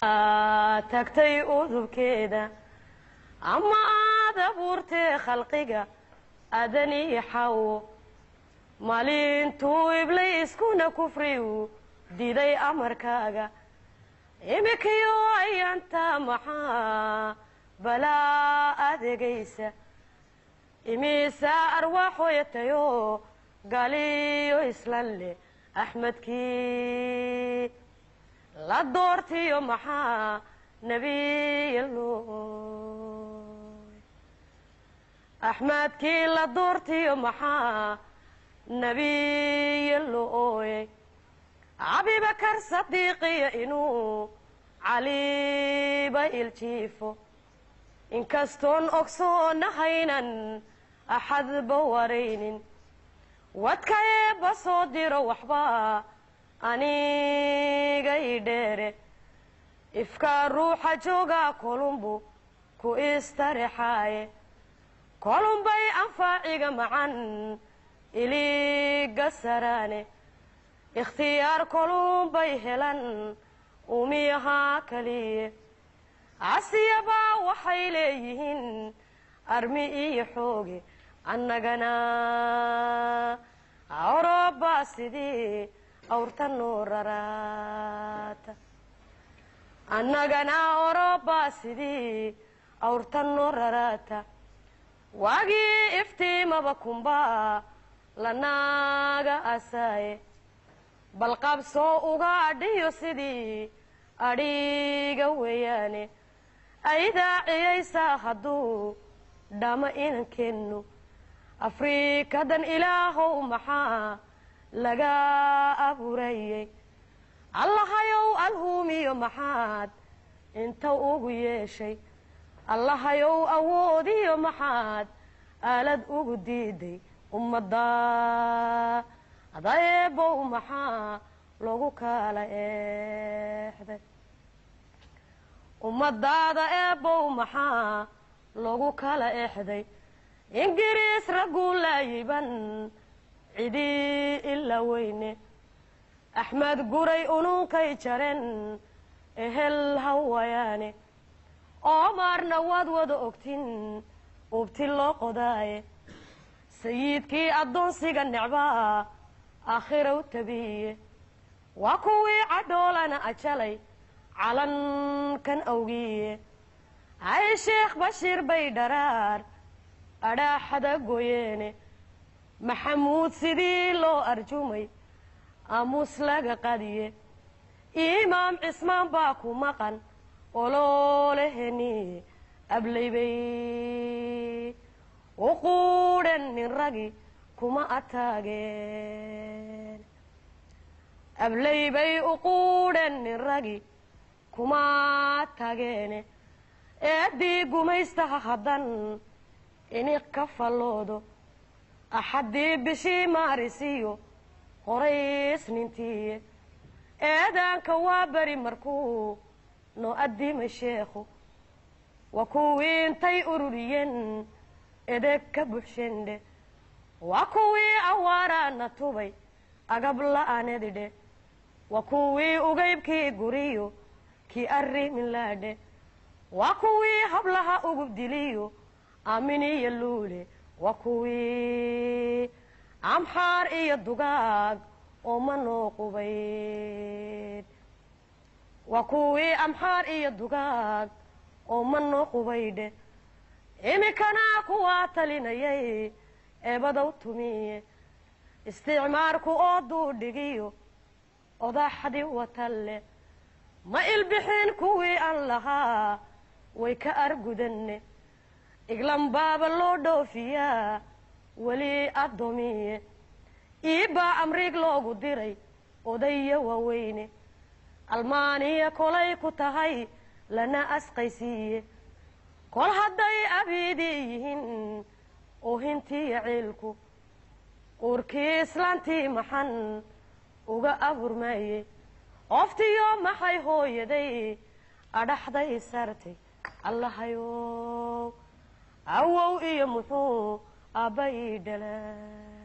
tagtay udubkeeda ama aad abuurtay khalqiga adani xawo maalintuu ibliiskuna kufriyu diiday amarkaaga imikayo ayanta maxaa balaa adeegaysa imisa arwaaxoyatayo galiyo islanle axmedkii la doortiyo maxaa nabiyallo axmedkii la doortiyo maxaa nabiyallo abibakar sadiiqiya inuu caliba iljiifo inkastoon ogsoonahaynan axadba waraynin wadkayeeba soo diro waxba aniga idheere ifkaa ruuxa joogaa kolumbu ku istarexaaye kolumbay anfaaciga macan iliga saraane ikhtiyaar kolumbay helan umiyahaa kaliye casiyabaa waxay leeyihiin armi iyo xooge annagana awroba sidii awrta noo raraata annagana awroba sidii awrta noo raraata waagii iftiimaba kumbaa lanaaga asaaye balqabsoo uga adhiyo sidii adhiga weeyaane aydaaciyaysaa hadduu dhama inankeennu afriikadan ilaahow maxaa laga abuurayey allahayow alhuumiyo maxaad inta ugu yeeshay allahayow awoodiyo maxaad aalad ugu diiday ummadda adayeebow maxaa lagu kala eexday ummadaada eebow maxaa lagu kala eexday ingiriis ragguu laayiban cidii ila weyne axmed guray ununkay jaren ehel hawayaane oomaarna waad wada ogtin ubti loo qodaaye sayidkii addoonsiga necbaa aakhirow tabiye waa kuwii cadhoolana ajalay calankan awgiye hay sheekh bashiir bay dharaar adhaaxada goyeene maxamuud sidii loo arjumay aamuus laga qadiye imaam cismaan baa ku maqan olooleheniye ablaybay u quudhan nin ragi kuma ataageen ablaybay u quudhan nin ragi kuma taageene eeddii gumaystaha haddan iniq ka falloodo axaddii bishii maarisiyo qorays nintiiye eedaanka waa beri markuu noo addimay sheekhu waa kuwii intay ururiyeen edeg ka buxshendhe waa kuwii awaaraana tubay agab la'aanedidhe waa kuwii ugaybkii guriyo kii arrimin laadhe waa kuwii hablaha ugub diliyo aaminiyo luule waa kuwii amxaar iyo dugaag oo ma noo qubayd waa kuwii amxaar iyo dugaag oo ma noo qubaydhe imikana kuwaa talinayay eebadow tumiye isticmaarku oo duudhigiyo odaxdi watalle ma ilbixin kuwii aan lahaa way ka argudanne iglambaaba loo dhoofiyaa weli addoomiye iibbaa amriig loogu diray odaya waaweyne almaaniya kolay ku tahay lana asqaysiiye kol hadday abiidii yihiin oohintiiyo ciilku uurkii islaantii maxan uga aburmaaye oftiyo maxay hooyaday adhaxday sartay allahayow awow iyo muxuu aabba ii dhalay